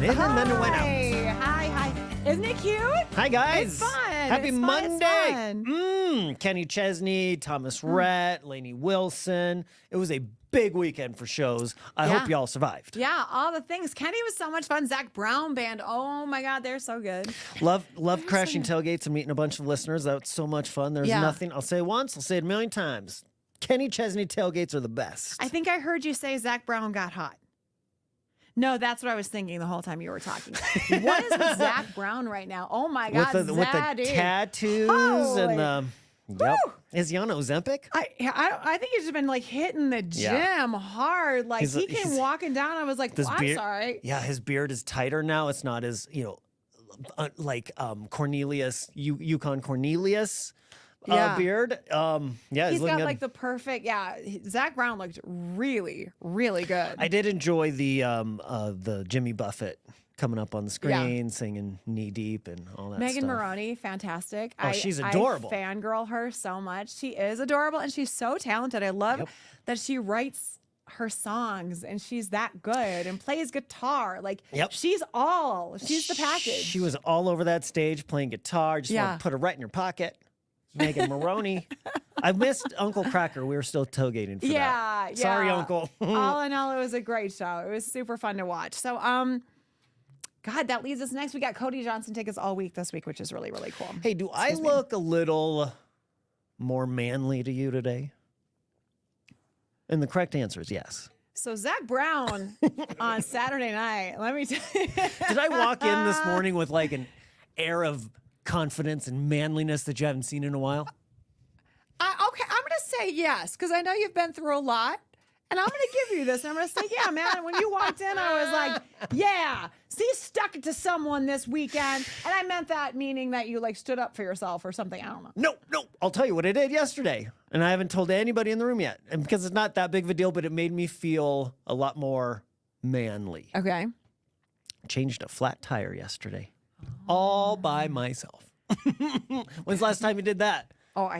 in and then it went out. Hi. Isn't it cute? Hi, guys. It's fun. Happy It's fun. Monday. It's fun. Kenny Chesney, Thomas Rhett, Lainey Wilson. It was a big weekend for shows. I hope y'all survived. Yeah, all the things. Kenny was so much fun. Zach Brown Band. Oh, my God. They're so good. Love crashing tailgates and meeting a bunch of listeners. That was so much fun. There's nothing. I'll say it once. I'll say it a million times. Kenny Chesney tailgates are the best. I think I heard you say Zach Brown got hot. No, that's what I was thinking the whole time you were talking. What is with Zach Brown right now? Oh my God, with the tattoos and the Is he on Ozempic? I think he's just been like hitting the gym hard. Like he came walking down. I was like, well, I'm sorry. Yeah, his beard is tighter now. It's not as like Cornelius, Yukon Cornelius. Beard. He's got like the perfect. Yeah, Zach Brown looked really, really good. I did enjoy the Jimmy Buffett coming up on the screen, singing "Knee Deep" and all that. Megan stuff. Maroney, fantastic. Oh, she's adorable. I fangirl her so much. She is adorable and she's so talented. I love that she writes her songs and she's that good and plays guitar. Like she's the package. She was all over that stage playing guitar. Just want to put her right in your pocket. Megan Maroney. I missed Uncle Cracker. We were still tailgating for that. Yeah. Sorry, Uncle. All in all, it was a great show. It was super fun to watch. So, God, that leads us next. We got Cody Johnson tickets all week this week, which is really, really cool. Hey, do I look a little more manly to you today? And the correct answer is yes. So Zach Brown on Saturday night, let me tell you. Did I walk in this morning with like an air of confidence and manliness that you haven't seen in a while? Okay, I'm going to say yes, because I know you've been through a lot, and I'm going to give you this. And I'm going to say, yeah, man, when you walked in, I was like, yeah, see, stuck it to someone this weekend. And I meant that meaning that you like stood up for yourself or something. I don't know. No. I'll tell you what I did yesterday, and I haven't told anybody in the room yet, and because it's not that big of a deal, but it made me feel a lot more manly. Okay. Changed a flat tire yesterday. All by myself. When's the last time you did that? Oh,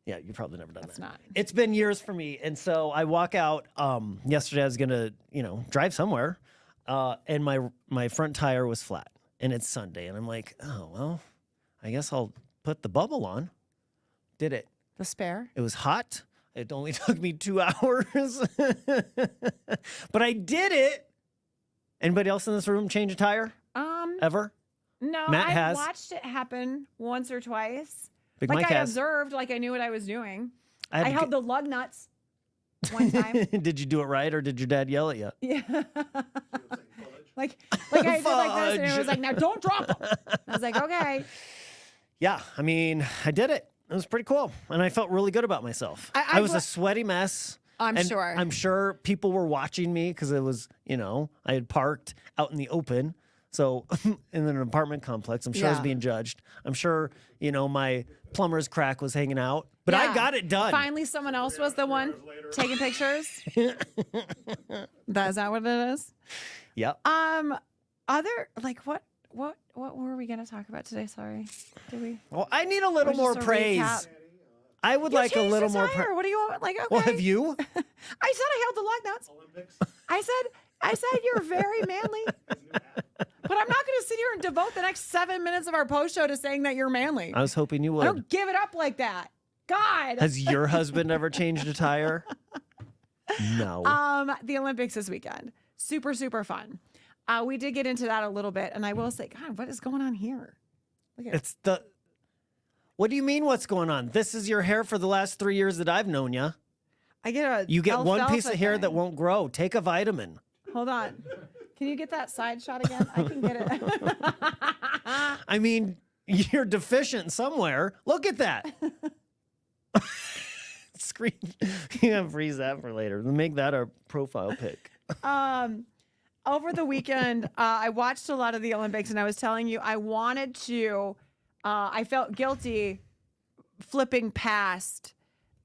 Yeah, you've probably never done that. Not. It's been years for me. And so I walk out. Yesterday I was going to, drive somewhere. And my front tire was flat. And it's Sunday. And I'm like, oh, well, I guess I'll put the bubble on. Did it. The spare? It was hot. It only took me 2 hours. But I did it. Anybody else in this room change a tire? Ever? No, Matt I watched it happen once or twice. Big like Mike I has. observed, like I knew what I was doing. I held the lug nuts one time. Did you do it right, or did your dad yell at you? Yeah. like I did like this, and it was like, now don't drop them. I was like, okay. Yeah, I mean, I did it. It was pretty cool, and I felt really good about myself. I was a sweaty mess. I'm sure. I'm sure people were watching me because it was, I had parked out in the open. So in an apartment complex, I'm sure I was being judged. I'm sure, my plumber's crack was hanging out, but I got it done. Finally, someone else was the one taking pictures. Is that what it is? Yep. What were we going to talk about today? Sorry. Did we? Well, I need a little more praise. Recap? I would like a little more praise. What do you want? Like, okay. Well, have you? I said I held the lug nuts. Olympics. I said you're very manly. But I'm not going to sit here and devote the next 7 minutes of our post show to saying that you're manly. I was hoping you would. I don't give it up like that. God. Has your husband ever changed a tire? No. The Olympics this weekend. Super, super fun. We did get into that a little bit, and I will say, God, what is going on here? Look at it. What do you mean what's going on? This is your hair for the last 3 years that I've known you. You get one piece of hair that won't grow. Take a vitamin. Hold on. Can you get that side shot again? I can get it. I mean, you're deficient somewhere. Look at that. Screen. You can freeze that for later. Make that our profile pic. Over the weekend, I watched a lot of the Olympics, and I was telling you I wanted to. I felt guilty flipping past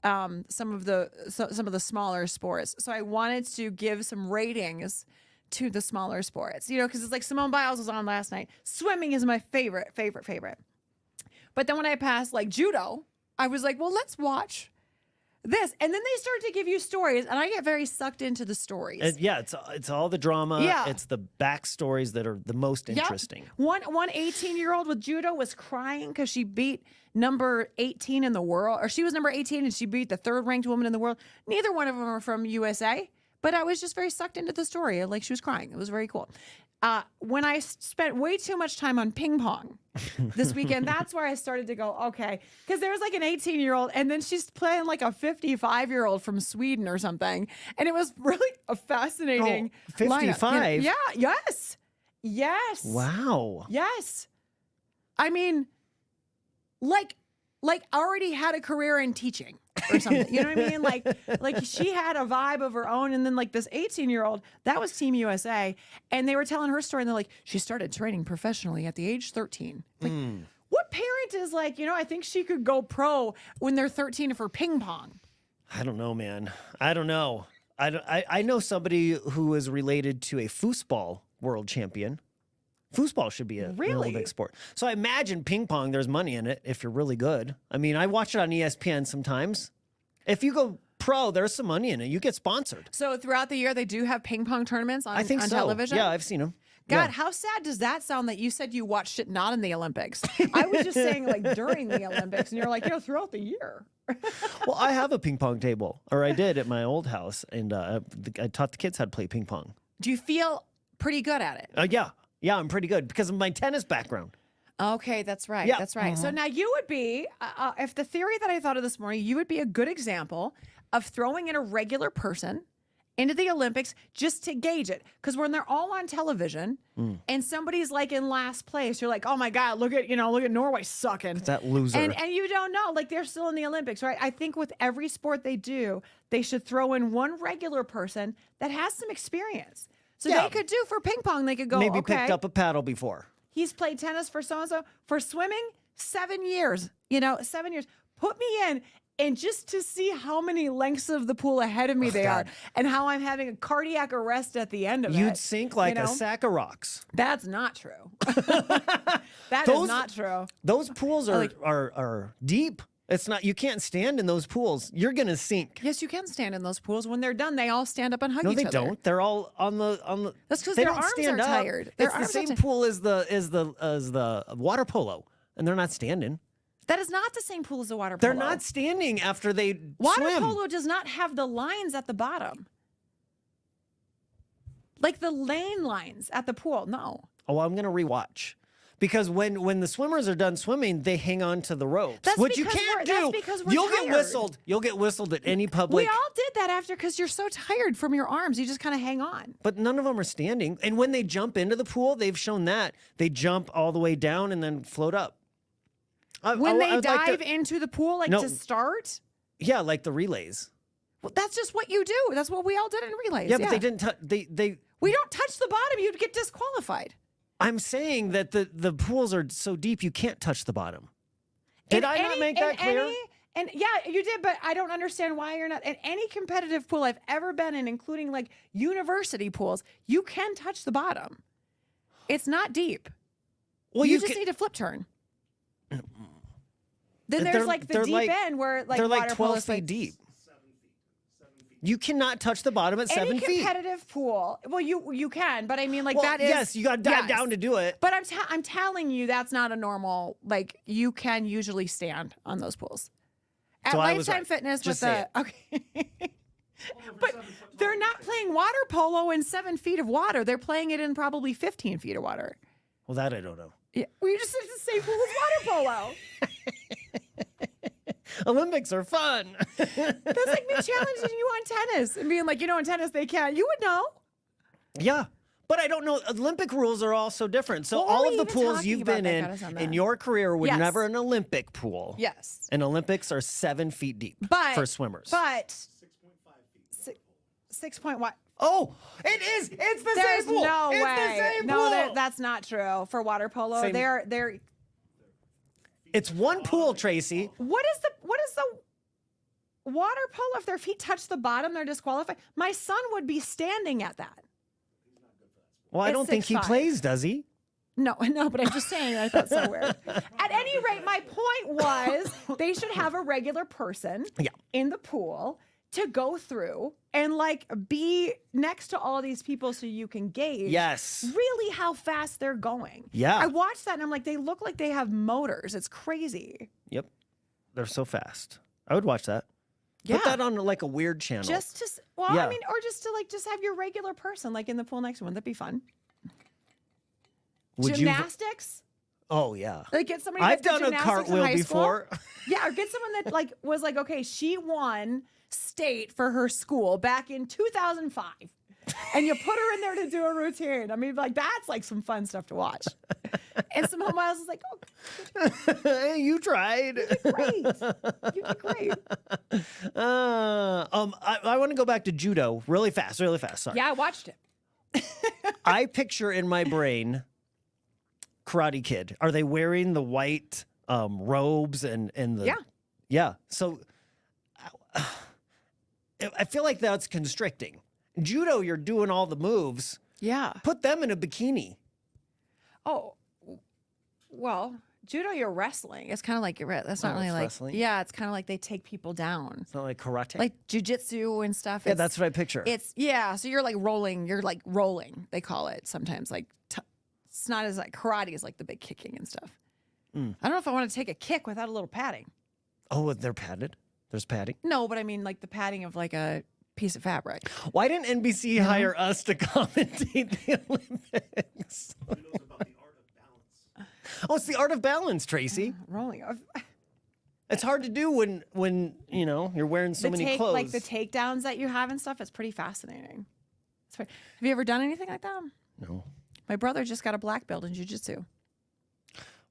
some of the smaller sports. So I wanted to give some ratings to the smaller sports, because it's like Simone Biles was on last night. Swimming is my favorite. But then when I passed like judo, I was like, well, let's watch this. And then they start to give you stories, and I get very sucked into the stories. Yeah, it's all the drama. Yeah. It's the backstories that are the most interesting. One 18-year-old with judo was crying because she beat number 18 in the world, or she was number 18 and she beat the third ranked woman in the world. Neither one of them are from USA, but I was just very sucked into the story. Like, she was crying. It was very cool. When I spent way too much time on ping pong this weekend, that's where I started to go, okay. Because there was like an 18-year-old, and then she's playing like a 55-year-old from Sweden or something. And it was really a fascinating 55? Yeah, yes. Yes. Wow. Yes. I mean, like already had a career in teaching or something. You know what I mean? Like she had a vibe of her own. And then like this 18-year-old, that was Team USA. And they were telling her story, and they're like, she started training professionally at the age 13. Like, what parent is like, I think she could go pro when they're 13 for ping pong? I don't know, man. I don't know. I know somebody who is related to a foosball world champion. Foosball should be an Olympic sport. So I imagine ping pong, there's money in it if you're really good. I mean, I watch it on ESPN sometimes. If you go pro, there's some money in it. You get sponsored. So throughout the year, they do have ping pong tournaments on, I think on so. television? Yeah, I've seen them. God, how sad does that sound that you said you watched it not in the Olympics? I was just saying like during the Olympics, and you're like, throughout the year. Well, I have a ping pong table, or I did at my old house, and I taught the kids how to play ping pong. Do you feel pretty good at it? Yeah, I'm pretty good because of my tennis background. Okay, that's right. Yeah. That's right. So now you would be, if the theory that I thought of this morning, you would be a good example of throwing in a regular person into the Olympics just to gauge it. Because when they're all on television and somebody's like in last place, you're like, oh my God, look at Norway sucking. That loser. And you don't know, like they're still in the Olympics, right? I think with every sport they do, they should throw in one regular person that has some experience. So they could do for ping pong, they could go, maybe okay, picked up a paddle before. he's played tennis for so-and-so. For swimming, 7 years, 7 years. Put me in. And just to see how many lengths of the pool ahead of me they are, and how I'm having a cardiac arrest at the end of it. You'd sink like a sack of rocks. That's not true. That is not true. Those pools are deep. It's not. You can't stand in those pools. You're gonna sink. Yes, you can stand in those pools. When they're done, they all stand up and hug each No, other. they don't. They're all on the. That's because they their don't arms stand are up. tired. It's the same pool as the water polo, and they're not standing. That is not the same pool as the water polo. They're not standing after they water swim. polo does not have the lines at the bottom, like the lane lines at the pool. No. Oh, I'm gonna rewatch. Because when the swimmers are done swimming, they hang on to the ropes, That's which you because can't that's do. because we're You'll tired. get whistled. You'll get whistled at any public. We all did that after because you're so tired from your arms. You just kind of hang on. But none of them are standing. And when they jump into the pool, they've shown that they jump all the way down and then float up. When they I would like dive to- into the pool, like No. to start. Yeah, like the relays. Well, that's just what you do. That's what we all did in relays. Yeah, but they didn't. They. We don't touch the bottom. You'd get disqualified. I'm saying that the pools are so deep you can't touch the bottom. Did I not make that clear? And yeah, you did, but I don't understand why you're not. In any competitive pool I've ever been in, including like university pools, you can touch the bottom. It's not deep. Well, you just need a flip turn. Then there's like the deep end where like they're like water 12 polo is, feet like, deep. You cannot touch the bottom at 7 feet. Any competitive pool, well, you can, but I mean, like Well, that is yes, you got to dive down to do it. But I'm telling you, that's not a normal. Like you can usually stand on those pools. At So I was Lifetime right. Fitness Just with say the okay. But they're not playing water polo in 7 feet of water. They're playing it in probably 15 feet of water. Well, that I don't know. Yeah, well, you just said it's the same pool as water polo. Olympics are fun. That's like me challenging you on tennis and being like, in tennis they can't. You would know. Yeah. But I don't know. Olympic rules are all so different. So What were all we of the even pools talking you've about been that got us on in that? your career were Yes. never an Olympic pool. Yes. And Olympics are 7 feet deep for swimmers. But 6 point what? Oh, it is. It's the There's same pool. no it's way. the same No, pool. that's not true for water polo. Same- They're. It's one pool, Tracy. What is the water polo? If their feet touch the bottom, they're disqualified. My son would be standing at that. Well, I It's don't think he 6'5". plays, does he? No, but I'm just saying I thought so weird. At any rate, my point was they should have a regular person in the pool to go through and like be next to all these people so you can gauge really how fast they're going. Yeah. I watched that and I'm like, they look like they have motors. It's crazy. Yep. They're so fast. I would watch that. Yeah. Put that on like a weird channel. Just to, I mean, or just to like, just have your regular person like in the pool next to one. That'd be fun. Would Gymnastics? Oh, yeah. Like get somebody I've that's done a cartwheel before. Yeah, or get someone that like was like, okay, she won state for her school back in 2005. And you put her in there to do a routine. I mean, like that's like some fun stuff to watch. And someone else is like, oh, hey, you tried. you did great. You did great. I want to go back to judo really fast. Sorry. Yeah, I watched it. I picture in my brain Karate Kid. Are they wearing the white robes and the yeah? So I feel like that's constricting. Judo, you're doing all the moves. Yeah. Put them in a bikini. Oh, well, judo, you're wrestling. It's kind of like that's not really like wrestling? Yeah, it's kind of like they take people down. It's not like karate. Like jujitsu and stuff. Yeah, that's what I picture. It's so you're like rolling. You're like rolling. They call it sometimes. Like it's not as like karate is like the big kicking and stuff. I don't know if I want to take a kick without a little padding. Oh, they're padded. There's padding. No, but I mean like the padding of like a piece of fabric. Why didn't NBC hire us to commentate the Olympics? Who knows about the art of balance? Oh, it's the art of balance, Tracy. Rolling. It's hard to do when you know you're wearing so many clothes. Like the takedowns that you have and stuff. It's pretty fascinating. Have you ever done anything like that? No. My brother just got a black belt in jiu-jitsu.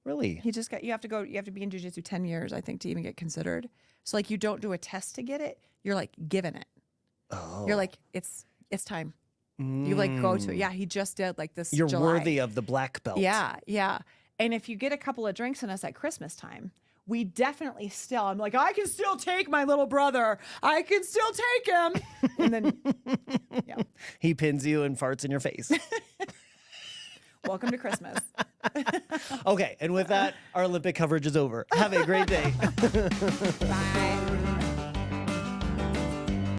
Really? He just got. You have to be in jiu-jitsu 10 years, I think, to even get considered. So like you don't do a test to get it. You're like given it. Oh. You're like it's time. You like go to it. Yeah, he just did like this. You're July. worthy of the black belt. Yeah. And if you get a couple of drinks in us at Christmas time, we definitely still. I'm like, I can still take my little brother. I can still take him. And then, yeah. He pins you and farts in your face. Welcome to Christmas. Okay, and with that, our Olympic coverage is over. Have a great day. Bye.